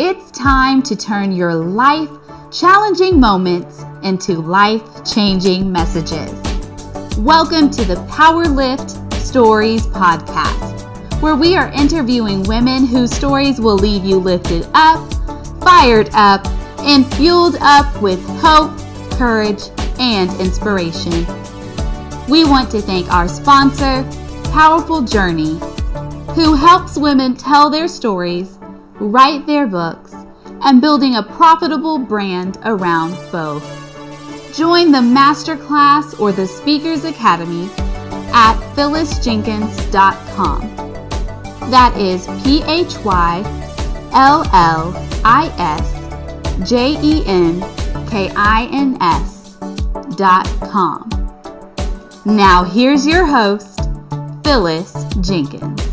It's time to turn your life-challenging moments into life-changing messages. Welcome to the PowerLift Stories Podcast, where we are interviewing women whose stories will leave you lifted up, fired up, and fueled up with hope, courage, and inspiration. We want to thank our sponsor, Powerful Journey, who helps women tell their stories, write their books, and building a profitable brand around both. Join the masterclass or the Speakers Academy at phyllisjenkins.com. That is PHYLLISJENKINS.com. Now here's your host, Phyllis Jenkins.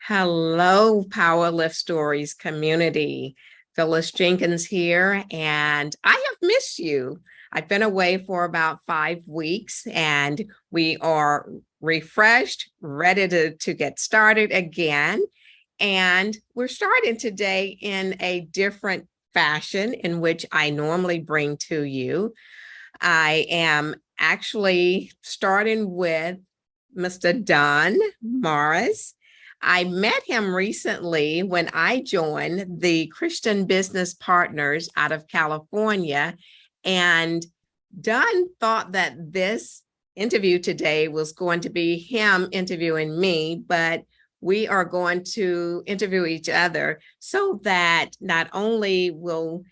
Hello, PowerLift Stories community. Phyllis Jenkins here, and I have missed you. I've been away for about 5 weeks, and we are refreshed, ready to get started again. And we're starting today in a different fashion in which I normally bring to you. I am actually starting with Mr. Don Morris. I met him recently when I joined the Christian Business Partners out of California, and Don thought that this interview today was going to be him interviewing me, but we are going to interview each other so that not only will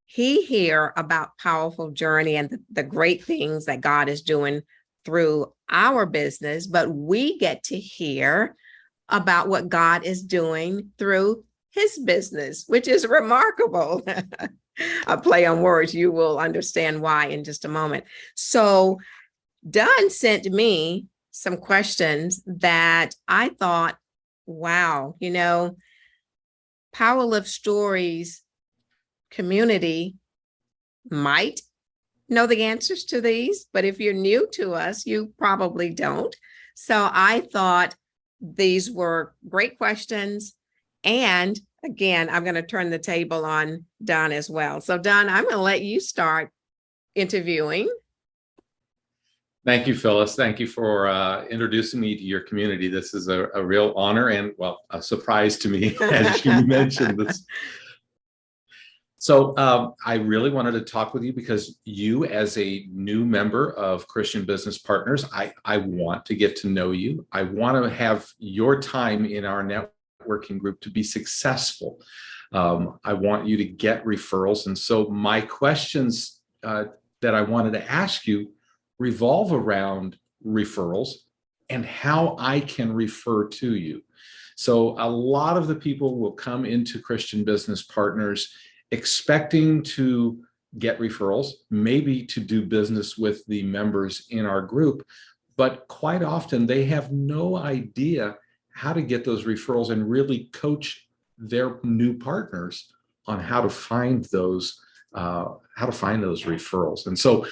he hear about Powerful Journey and the great things that God is doing through our business, but we get to hear about what God is doing through his business, which is remarkable. A play on words. You will understand why in just a moment. So Don sent me some questions that I thought, wow, PowerLift Stories community might know the answers to these, but if you're new to us, you probably don't. So I thought these were great questions. And again, I'm going to turn the table on Don as well. So Don, I'm going to let you start interviewing. Thank you, Phyllis. Thank you for introducing me to your community. This is a real honor and, well, a surprise to me, as you mentioned this. So I really wanted to talk with you because you, as a new member of Christian Business Partners, I want to get to know you. I want to have your time in our networking group to be successful. I want you to get referrals. And so my questions that I wanted to ask you revolve around referrals and how I can refer to you. So a lot of the people will come into Christian Business Partners expecting to get referrals, maybe to do business with the members in our group, but quite often they have no idea how to get those referrals and really coach their new partners on how to find those referrals. And so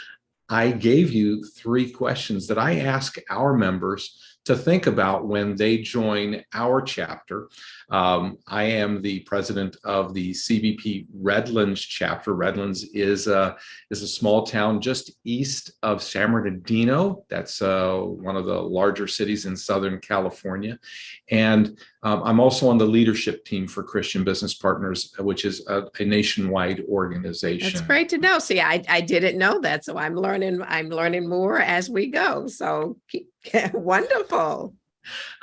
I gave you 3 questions that I ask our members to think about when they join our chapter. I am the president of the CBP Redlands chapter. Redlands is a small town just east of San Bernardino. That's one of the larger cities in Southern California. And I'm also on the leadership team for Christian Business Partners, which is a nationwide organization. That's great to know. See, I didn't know that, so I'm learning more as we go. So wonderful.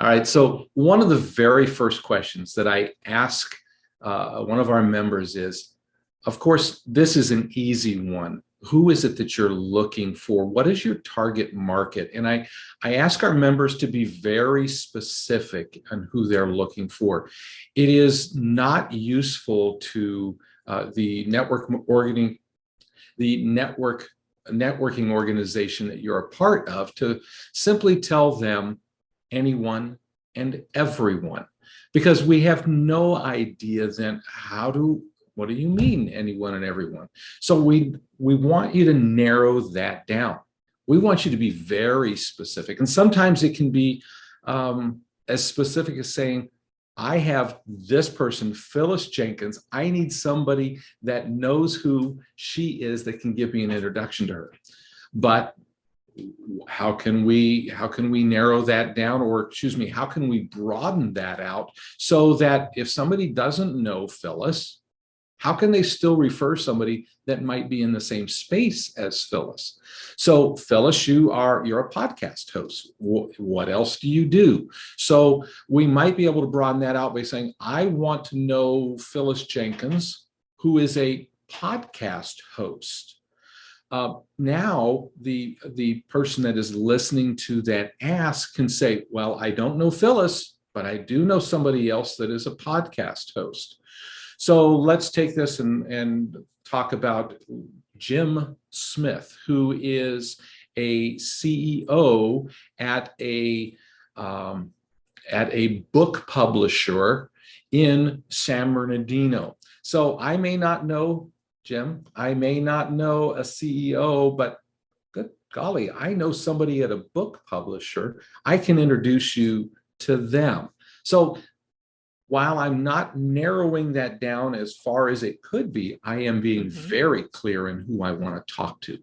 All right. So one of the very first questions that I ask one of our members is, of course, this is an easy one. Who is it that you're looking for? What is your target market? And I ask our members to be very specific on who they're looking for. It is not useful to the networking organization that you're a part of to simply tell them anyone and everyone, because we have no idea then what do you mean anyone and everyone? So we want you to narrow that down. We want you to be very specific. And sometimes it can be as specific as saying, I have this person, Phyllis Jenkins. I need somebody that knows who she is that can give me an introduction to her. But how can we narrow that down, or how can we broaden that out so that if somebody doesn't know Phyllis, how can they still refer somebody that might be in the same space as Phyllis? So Phyllis, you're a podcast host. What else do you do? So we might be able to broaden that out by saying, I want to know Phyllis Jenkins, who is a podcast host. Now the person that is listening to that ask can say, well, I don't know Phyllis, but I do know somebody else that is a podcast host. So let's take this and talk about Jim Smith, who is a CEO at a book publisher in San Bernardino. So I may not know Jim, I may not know a CEO, but good golly, I know somebody at a book publisher. I can introduce you to them. So while I'm not narrowing that down as far as it could be, I am being very clear in who I want to talk to.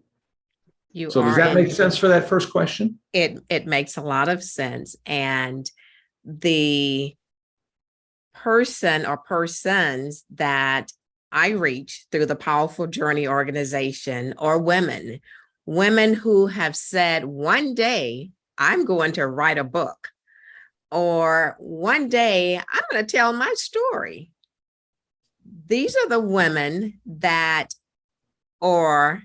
So does that make sense for that first question? It makes a lot of sense. And the person or persons that I reach through the Powerful Journey organization are women who have said, one day I'm going to write a book, or one day I'm going to tell my story. These are the women that are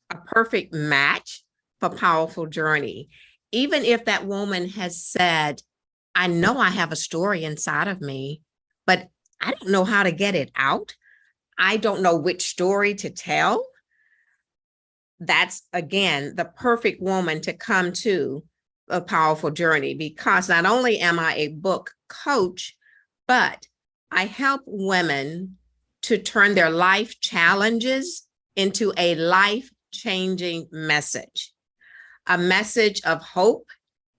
a perfect match for Powerful Journey. Even if that woman has said, I know I have a story inside of me, but I don't know how to get it out. I don't know which story to tell. That's, again, the perfect woman to come to a Powerful Journey, because not only am I a book coach, but I help women to turn their life challenges into a life-changing message, a message of hope,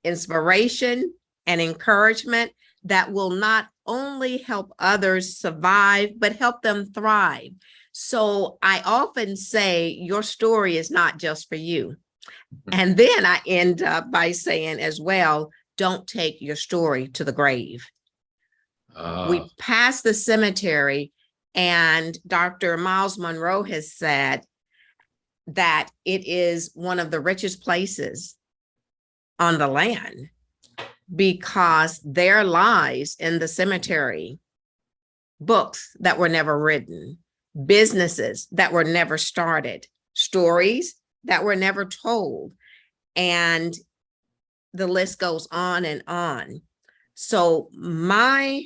inspiration, and encouragement that will not only help others survive, but help them thrive. So I often say, your story is not just for you. And then I end up by saying as well, don't take your story to the grave. We pass the cemetery, and Dr. Miles Monroe has said that it is one of the richest places on the land, because there lies in the cemetery books that were never written, businesses that were never started, stories that were never told, and the list goes on and on. So my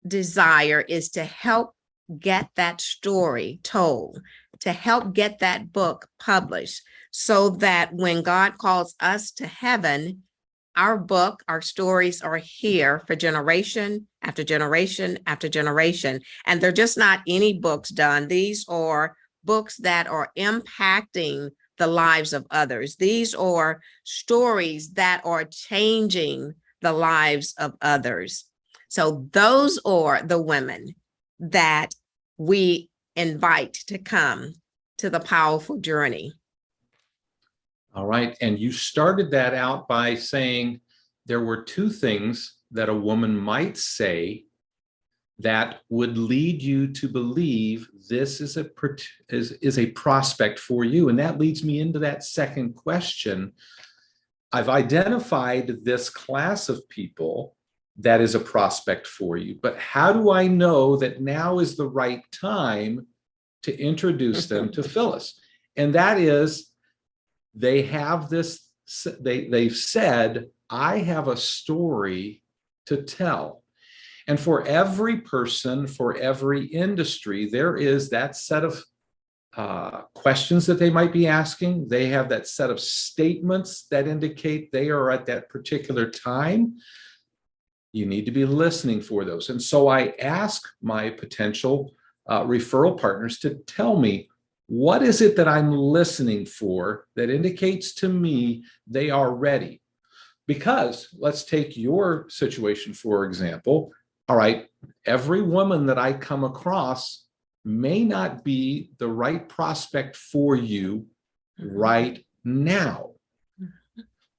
desire is to help get that story told, to help get that book published, so that when God calls us to heaven, our book, our stories are here for generation after generation after generation. And they're just not any books done. These are books that are impacting the lives of others. These are stories that are changing the lives of others. So those are the women that we invite to come to the Powerful Journey. All right. And you started that out by saying there were two things that a woman might say that would lead you to believe this is a prospect for you. And that leads me into that second question. I've identified this class of people that is a prospect for you, but how do I know that now is the right time to introduce them to Phyllis? And that is, they have this, they've said, I have a story to tell. And for every person, for every industry, there is that set of questions that they might be asking. They have that set of statements that indicate they are at that particular time. You need to be listening for those. And so I ask my potential referral partners to tell me, what is it that I'm listening for that indicates to me they are ready? Because let's take your situation, for example. All right, every woman that I come across may not be the right prospect for you right now.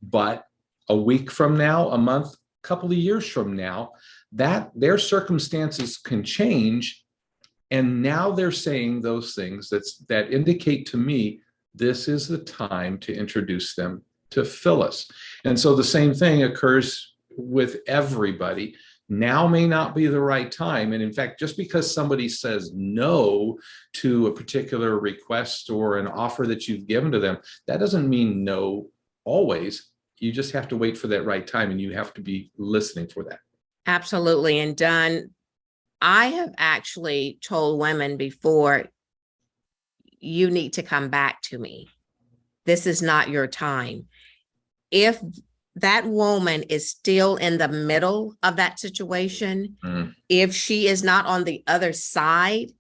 But a week from now, a month, couple of years from now, that their circumstances can change. And now they're saying those things that indicate to me this is the time to introduce them to Phyllis. And so the same thing occurs with everybody. Now may not be the right time. And in fact, just because somebody says no to a particular request or an offer that you've given to them, that doesn't mean no always. You just have to wait for that right time, and you have to be listening for that. Absolutely. And Don, I have actually told women before, you need to come back to me. This is not your time. If that woman is still in the middle of that situation, if she is not on the other side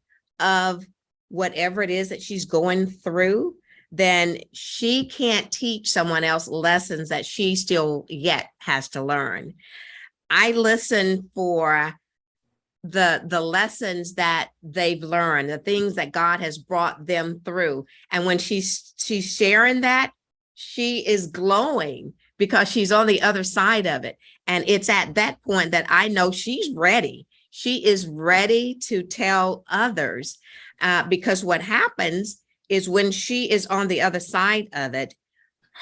of whatever it is that she's going through, then she can't teach someone else lessons that she still yet has to learn. I listen for the lessons that they've learned, the things that God has brought them through. And when she's sharing that, she is glowing because she's on the other side of it. And it's at that point that I know she's ready. She is ready to tell others, because what happens is when she is on the other side of it,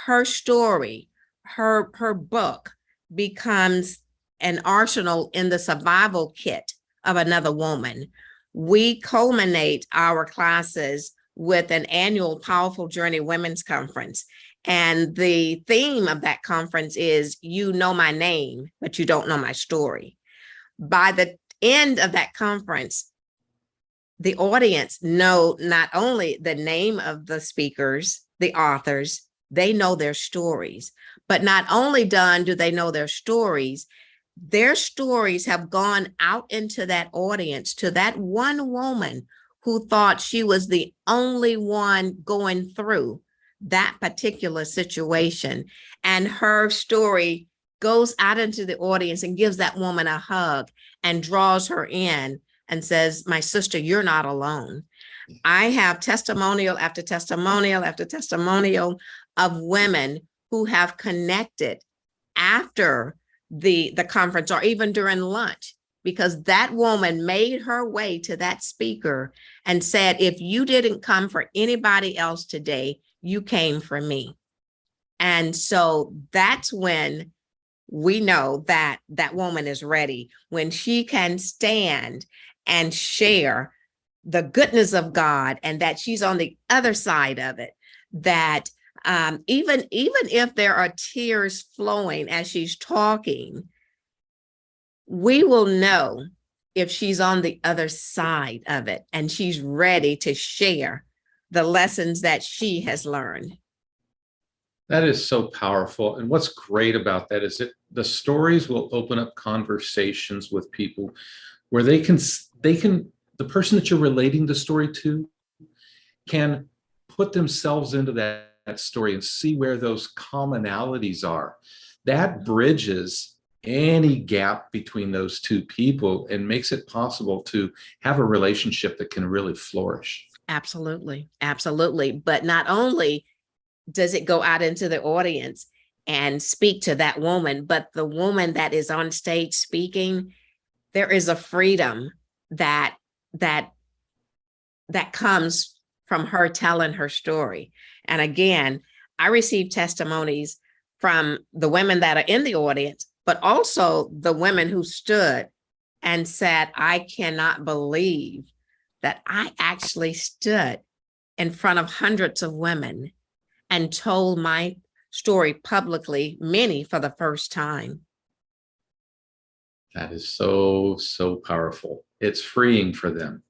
her story, her book becomes an arsenal in the survival kit of another woman. We culminate our classes with an annual Powerful Journey Women's Conference. And the theme of that conference is, you know my name, but you don't know my story. By the end of that conference, the audience know not only the name of the speakers, the authors, they know their stories. But not only do they know their stories have gone out into that audience, to that one woman who thought she was the only one going through that particular situation. And her story goes out into the audience and gives that woman a hug and draws her in and says, my sister, you're not alone. I have testimonial after testimonial after testimonial of women who have connected after the conference or even during lunch, because that woman made her way to that speaker and said, if you didn't come for anybody else today, you came for me. And so that's when we know that that woman is ready, when she can stand and share the goodness of God, and that she's on the other side of it, that even if there are tears flowing as she's talking, we will know if she's on the other side of it and she's ready to share the lessons that she has learned. That is so powerful. And what's great about that is that the stories will open up conversations with people where they can, the person that you're relating the story to can put themselves into that story and see where those commonalities are. That bridges any gap between those two people and makes it possible to have a relationship that can really flourish. Absolutely. Absolutely. But not only does it go out into the audience and speak to that woman, but the woman that is on stage speaking, there is a freedom that comes from her telling her story. And again, I received testimonies from the women that are in the audience, but also the women who stood and said, I cannot believe that I actually stood in front of hundreds of women and told my story publicly, many for the first time. That is so, so powerful. It's freeing for them.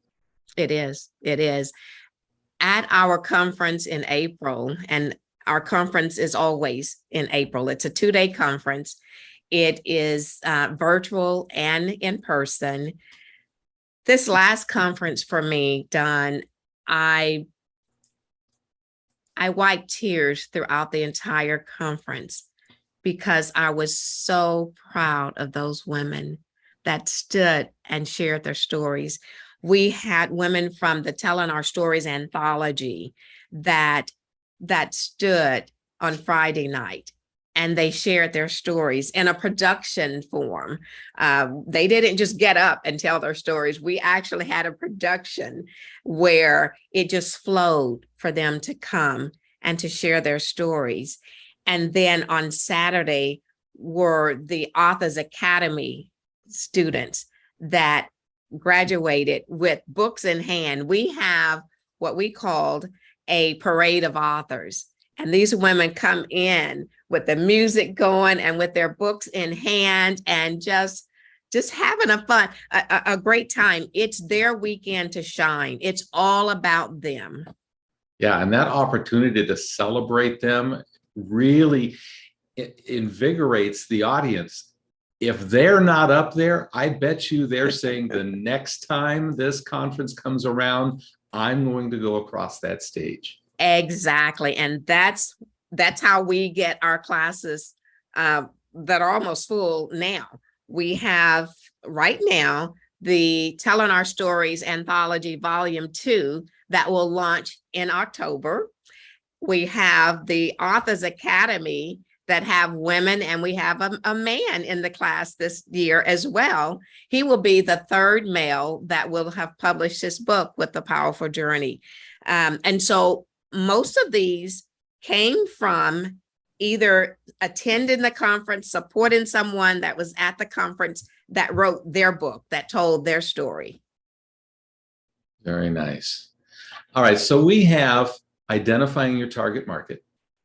It is. It is. At our conference in April, and our conference is always in April. It's a 2-day conference. It is virtual and in person. This last conference for me, Don, I wiped tears throughout the entire conference because I was so proud of those women that stood and shared their stories. We had women from the Telling Our Stories Anthology that stood on Friday night, and they shared their stories in a production form. They didn't just get up and tell their stories. We actually had a production where it just flowed for them to come and to share their stories. And then on Saturday were the Authors Academy students that graduated with books in hand. We have what we called a parade of authors. And these women come in with the music going and with their books in hand and just having a great time. It's their weekend to shine. It's all about them. Yeah, and that opportunity to celebrate them really invigorates the audience. If they're not up there, I bet you they're saying the next time this conference comes around, I'm going to go across that stage. Exactly. And that's how we get our classes that are almost full now. We have right now the Telling Our Stories Anthology Volume 2 that will launch in October. We have the Authors Academy that have women, and we have a man in the class this year as well. He will be the third male that will have published his book with The Powerful Journey. And so most of these came from either attending the conference, supporting someone that was at the conference that wrote their book, that told their story. Very nice. All right, so we have identifying your target market.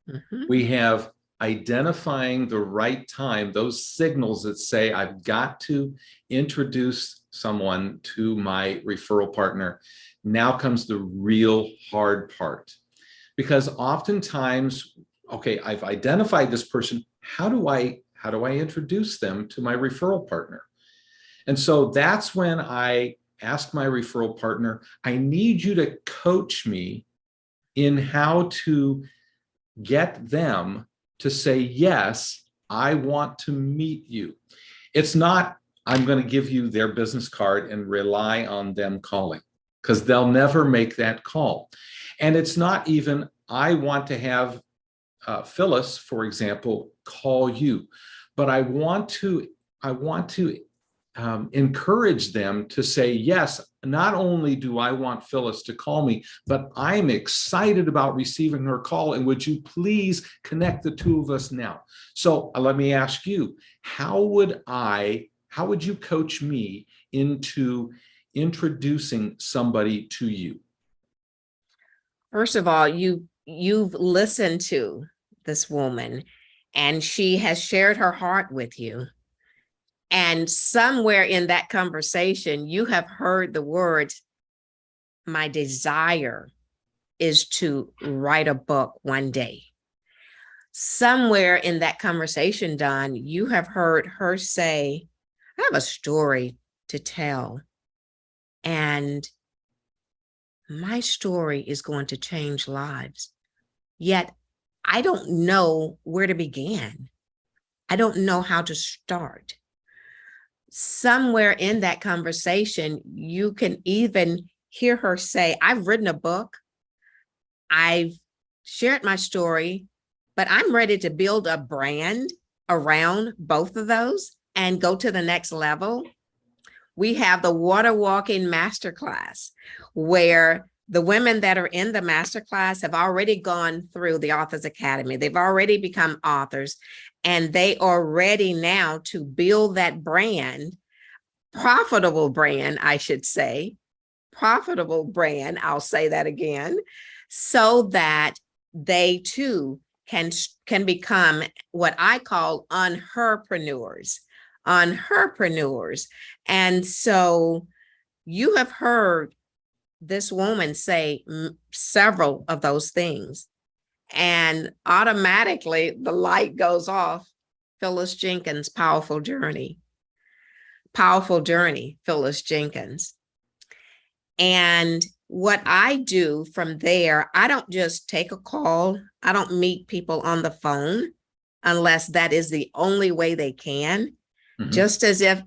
Mm-hmm. We have identifying the right time, those signals that say, I've got to introduce someone to my referral partner. Now comes the real hard part. Because oftentimes, okay, I've identified this person. How do I introduce them to my referral partner? And so that's when I ask my referral partner, I need you to coach me in how to get them to say, yes, I want to meet you. It's not, I'm going to give you their business card and rely on them calling, because they'll never make that call. And it's not even, I want to have Phyllis, for example, call you, but I want to encourage them to say, yes, not only do I want Phyllis to call me, but I'm excited about receiving her call. And would you please connect the two of us now? So let me ask you, how would you coach me into introducing somebody to you? First of all, you've listened to this woman, and she has shared her heart with you. And somewhere in that conversation, you have heard the words, my desire is to write a book one day. Somewhere in that conversation, Don, you have heard her say, I have a story to tell. And my story is going to change lives. Yet I don't know where to begin. I don't know how to start. Somewhere in that conversation, you can even hear her say, I've written a book, I've shared my story, but I'm ready to build a brand around both of those and go to the next level. We have the Water Walking Masterclass, where the women that are in the masterclass have already gone through the Authors Academy. They've already become authors, and they are ready now to build that brand, profitable brand, I should say, profitable brand, I'll say that again, so that they too can become what I call unherpreneurs. And so you have heard this woman say several of those things, and automatically the light goes off. Phyllis Jenkins, Powerful Journey, Phyllis Jenkins. And what I do from there, I don't just take a call. I don't meet people on the phone. unless that is the only way they can. Mhm.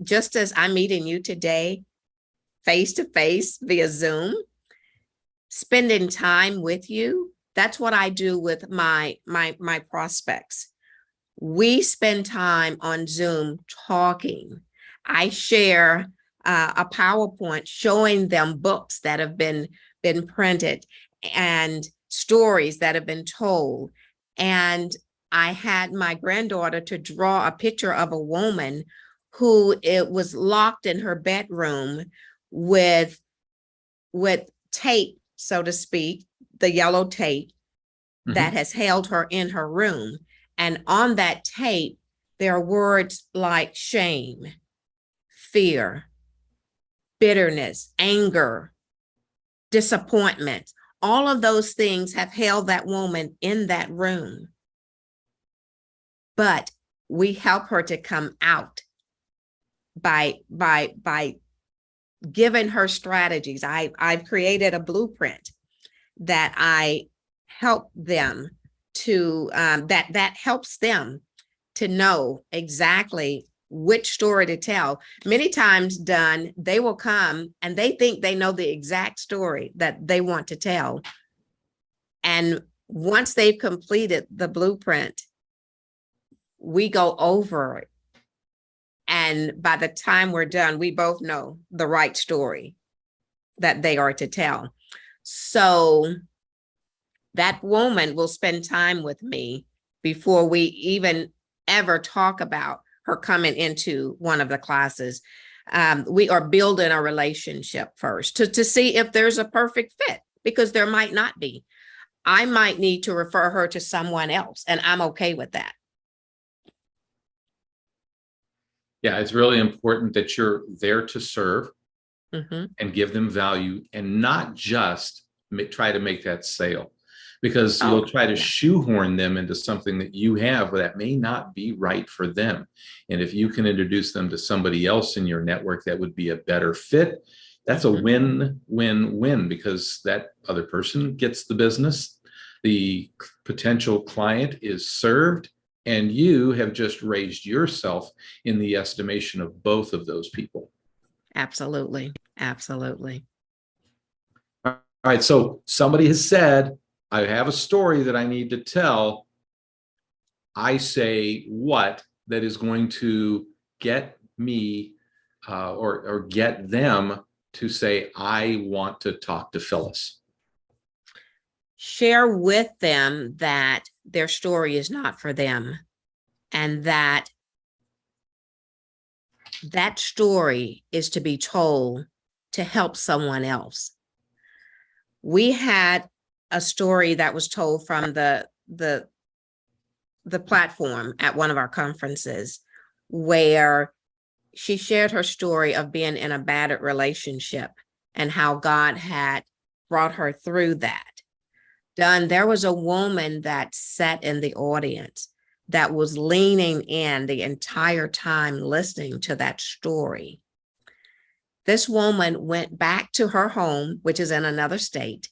Just as I'm meeting you today, face to face via Zoom, spending time with you. That's what I do with my prospects. We spend time on Zoom talking. I share a PowerPoint showing them books that have been printed and stories that have been told. And I had my granddaughter to draw a picture of a woman who it was locked in her bedroom with tape, so to speak, the yellow tape that has held her in her room. And on that tape, there are words like shame, fear, bitterness, anger, disappointment. All of those things have held that woman in that room. But we help her to come out by giving her strategies. I've created a blueprint that I help them to that helps them to know exactly which story to tell. Many times done, they will come and they think they know the exact story that they want to tell. And once they've completed the blueprint, we go over it. And by the time we're done, we both know the right story that they are to tell. So that woman will spend time with me before we even ever talk about her coming into one of the classes. We are building a relationship first to see if there's a perfect fit, because there might not be. I might need to refer her to someone else, and I'm okay with that. Yeah, it's really important that you're there to serve and give them value, and not just try to make that sale, because you'll try to shoehorn them into something that you have that may not be right for them. And if you can introduce them to somebody else in your network that would be a better fit, that's a win-win-win, because that other person gets the business, the potential client is served, and you have just raised yourself in the estimation of both of those people. Absolutely. Absolutely. All right. So somebody has said, I have a story that I need to tell. I say what that is going to get me or get them to say, I want to talk to Phyllis. Share with them that their story is not for them, and that story is to be told to help someone else. We had a story that was told from the platform at one of our conferences, where she shared her story of being in a battered relationship and how God had brought her through that. There was a woman that sat in the audience that was leaning in the entire time listening to that story. This woman went back to her home, which is in another state,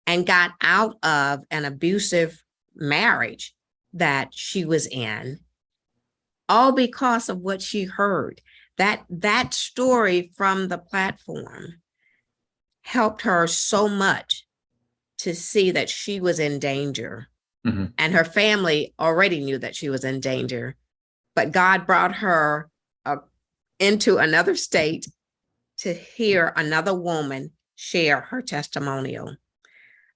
and got out of an abusive marriage that she was in, all because of what she heard. That story from the platform helped her so much to see that she was in danger. And her family already knew that she was in danger, but God brought her into another state to hear another woman share her testimonial.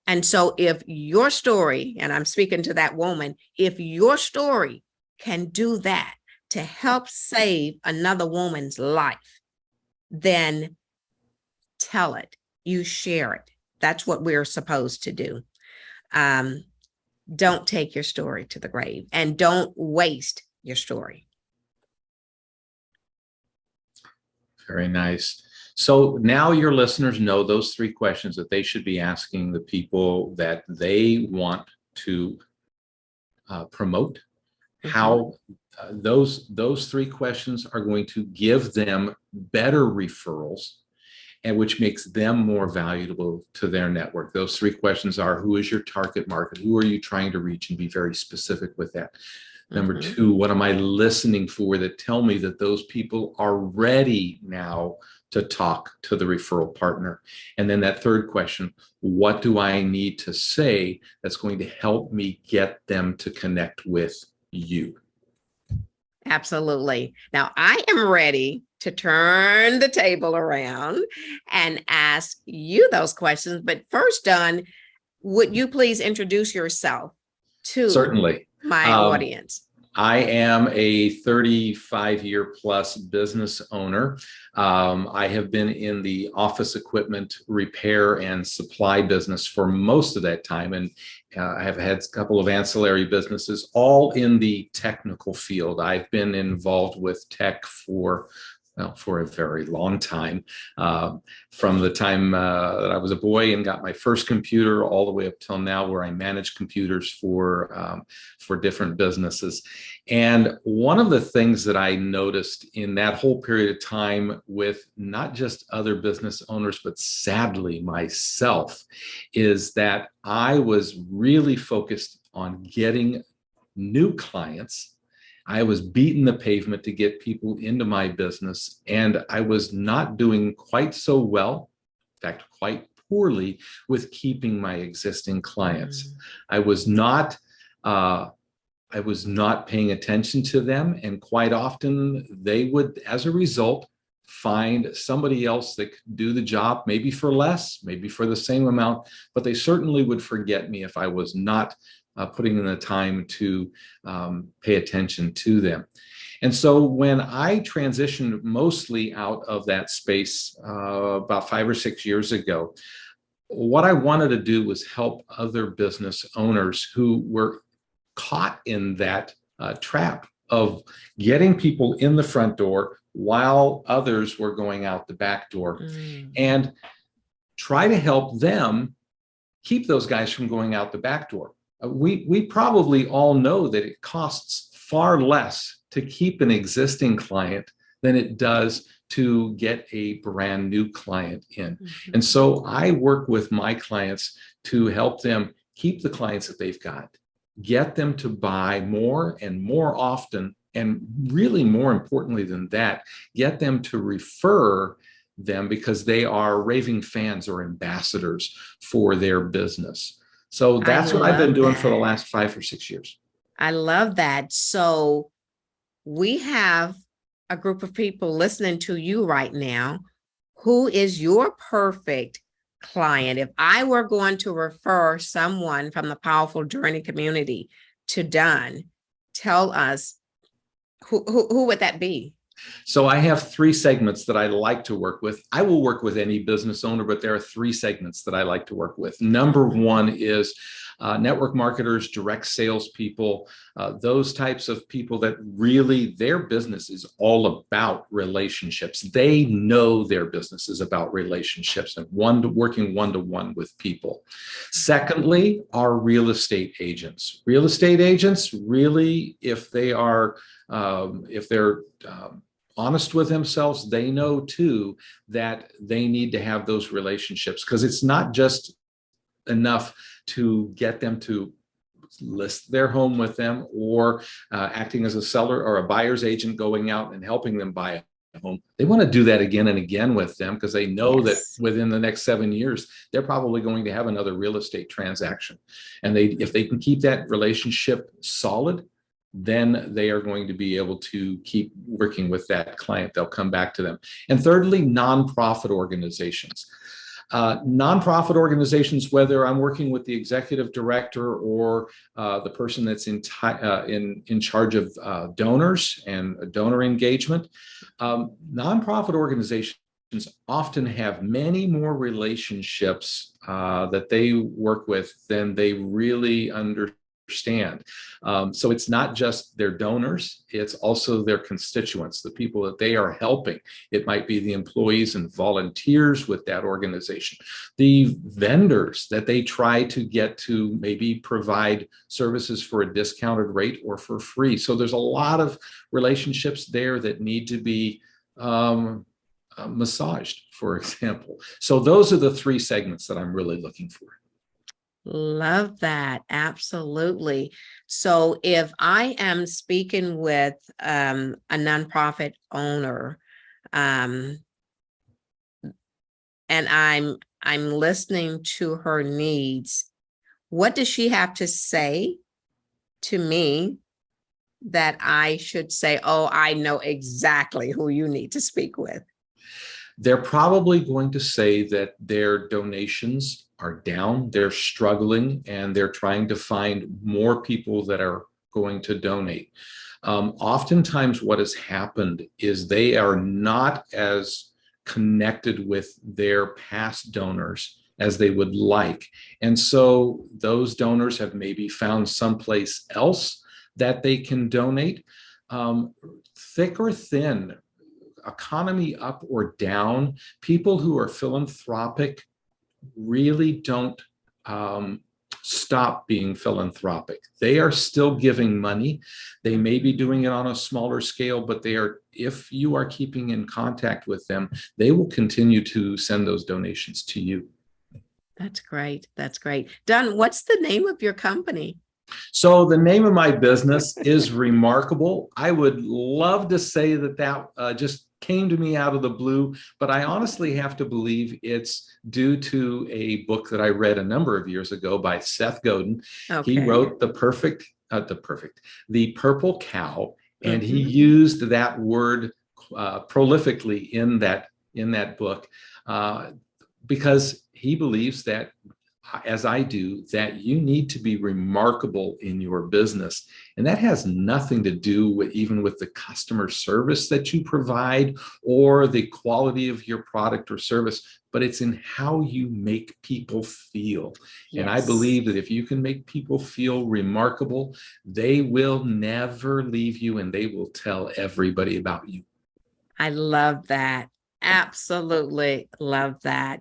And so if your story, and I'm speaking to that woman, if your story can do that to help save another woman's life, then tell it, you share it. That's what we're supposed to do. Don't take your story to the grave, and don't waste your story. Very nice. So now your listeners know those 3 questions that they should be asking the people that they want to promote. How those 3 questions are going to give them better referrals, and which makes them more valuable to their network. Those 3 questions are: who is your target market? Who are you trying to reach? And be very specific with that. Number Mhm. two, what am I listening for that tell me that those people are ready now to talk to the referral partner? And then that third question, what do I need to say that's going to help me get them to connect with you? Absolutely. Now, I am ready to turn the table around and ask you those questions. But first, Don, would you please introduce yourself to Certainly. my audience? I am a 35-year plus business owner. I have been in the office equipment repair and supply business for most of that time. And I have had a couple of ancillary businesses, all in the technical field. I've been involved with tech for a very long time, from the time that I was a boy and got my first computer all the way up till now, where I manage computers for different businesses. And one of the things that I noticed in that whole period of time with not just other business owners, but sadly myself, is that I was really focused on getting new clients. I was beating the pavement to get people into my business, and I was not doing quite so well, in fact, quite poorly, with keeping my existing clients. I was not paying attention to them, and quite often they would, as a result, find somebody else that could do the job, maybe for less, maybe for the same amount, but they certainly would forget me if I was not putting in the time to pay attention to them. And so when I transitioned mostly out of that space about 5 or 6 years ago, what I wanted to do was help other business owners who were caught in that trap of getting people in the front door while others were going out the back door, and try to help them keep those guys from going out the back door. We probably all know that it costs far less to keep an existing client than it does to get a brand new client in. And so I work with my clients to help them keep the clients that they've got, get them to buy more and more often, and really more importantly than that, get them to refer them because they are raving fans or ambassadors for their business. So that's what I've been doing for the last 5 or 6 years. I love that. So we have a group of people listening to you right now. Who is your perfect client? If I were going to refer someone from the Powerful Journey community to Don, tell us who would that be? So I have 3 segments that I like to work with. I will work with any business owner, but there are 3 segments that I like to work with. Number 1 is network marketers, direct salespeople, those types of people that really their business is all about relationships. They know their business is about relationships and working one-to-one with people. Secondly, are real estate agents. Real estate agents really, if they're honest with themselves, they know too that they need to have those relationships, because it's not just enough to get them to list their home with them or acting as a seller or a buyer's agent going out and helping them buy a home. They want to do that again and again with them because they know that within the next 7 years, they're probably going to have another real estate transaction. And if they can keep that relationship solid, then they are going to be able to keep working with that client. They'll come back to them. And thirdly, nonprofit organizations. Nonprofit organizations, whether I'm working with the executive director or the person that's in charge of donors and donor engagement, nonprofit organizations often have many more relationships that they work with than they really understand. So it's not just their donors, it's also their constituents, the people that they are helping. It might be the employees and volunteers with that organization, the vendors that they try to get to maybe provide services for a discounted rate or for free. So there's a lot of relationships there that need to be massaged, for example. So those are the 3 segments that I'm really looking for. Love that. Absolutely. So if I am speaking with a nonprofit owner, um, and I'm listening to her needs, what does she have to say to me that I should say, oh, I know exactly who you need to speak with? They're probably going to say that their donations are down, they're struggling, and they're trying to find more people that are going to donate. Oftentimes, what has happened is they are not as connected with their past donors as they would like. And so those donors have maybe found someplace else that they can donate. Thick or thin, economy up or down, people who are philanthropic really don't stop being philanthropic. They are still giving money. They may be doing it on a smaller scale, but they are, if you are keeping in contact with them, they will continue to send those donations to you. That's great. That's great. Don, what's the name of your company? So the name of my business is Remarkable. I would love to say that just came to me out of the blue, but I honestly have to believe it's due to a book that I read a number of years ago by Seth Godin. Okay. He wrote the Purple Cow, and he used that word prolifically in that book because he believes that, as I do, that you need to be remarkable in your business. And that has nothing to do with even with the customer service that you provide or the quality of your product or service, but it's in how you make people feel. Yes. And I believe that if you can make people feel remarkable, they will never leave you and they will tell everybody about you. I love that. Absolutely love that.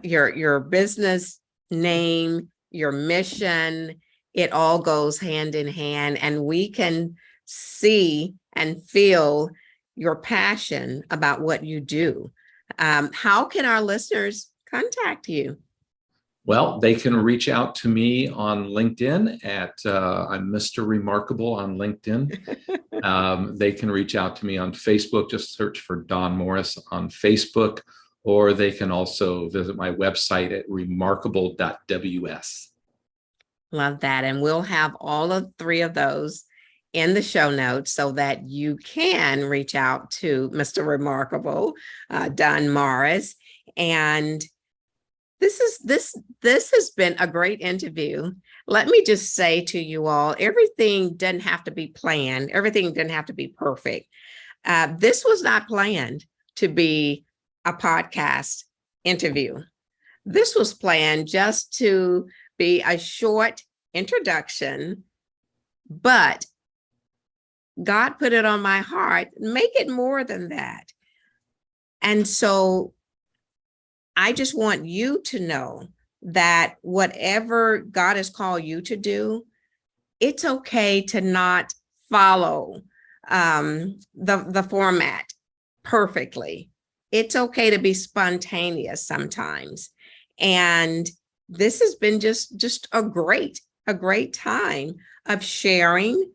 Your business name, your mission, it all goes hand in hand, and we can see and feel your passion about what you do. How can our listeners contact you? Well, they can reach out to me on LinkedIn at I'm Mr. Remarkable on LinkedIn. They can reach out to me on Facebook. Just search for Don Morris on Facebook. Or they can also visit my website at remarkable.ws. Love that. And we'll have all of three of those in the show notes so that you can reach out to Mr. Remarkable, Don Morris. And this has been a great interview. Let me just say to you all, everything doesn't have to be planned. Everything doesn't have to be perfect. This was not planned to be a podcast interview. This was planned just to be a short introduction, but God put it on my heart, make it more than that. And so I just want you to know that whatever God has called you to do, it's okay to not follow the format perfectly. It's okay to be spontaneous sometimes. And this has been just a great time of sharing.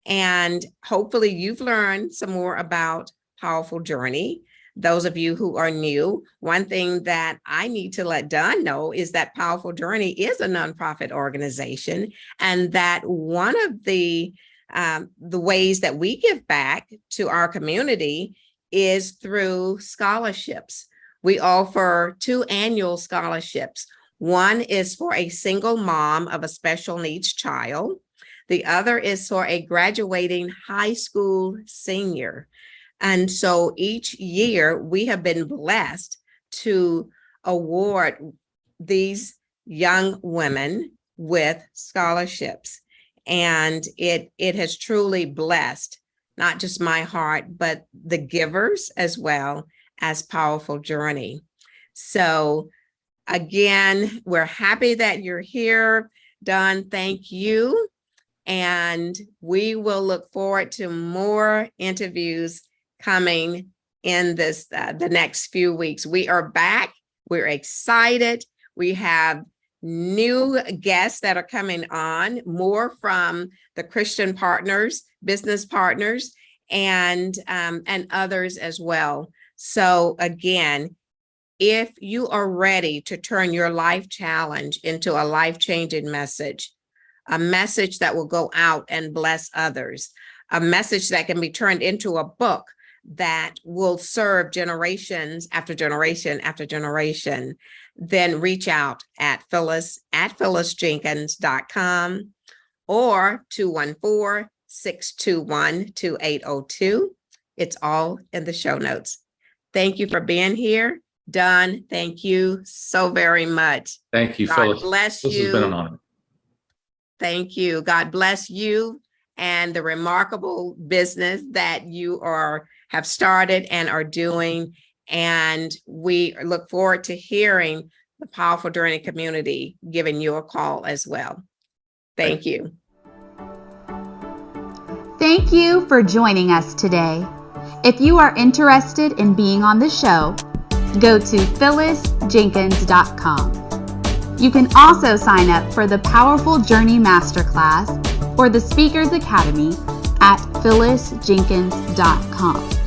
And hopefully you've learned some more about Powerful Journey. Those of you who are new, one thing that I need to let Don know is that Powerful Journey is a nonprofit organization, and that one of the ways that we give back to our community is through scholarships. We offer 2 annual scholarships. One is for a single mom of a special needs child. The other is for a graduating high school senior. And so each year we have been blessed to award these young women with scholarships. And it has truly blessed not just my heart, but the givers as well as Powerful Journey. So again, we're happy that you're here. Don, thank you. And we will look forward to more interviews coming in the next few weeks. We are back. We're excited. We have new guests that are coming on, more from the Christian partners, business partners, and others as well. So again, if you are ready to turn your life challenge into a life-changing message, a message that will go out and bless others, a message that can be turned into a book that will serve generations after generation after generation, then reach out at phyllisjenkins.com or 214-621-2802. It's all in the show notes. Thank you for being here. Don, thank you so very much. Thank you, God Phyllis. bless This you. has been an honor. Thank you. God bless you and the remarkable business that you have started and are doing. And we look forward to hearing the Powerful Journey community giving you a call as well. Thank you. Thank you for joining us today. If you are interested in being on the show, go to phyllisjenkins.com. You can also sign up for the Powerful Journey Masterclass or the Speakers Academy at phyllisjenkins.com.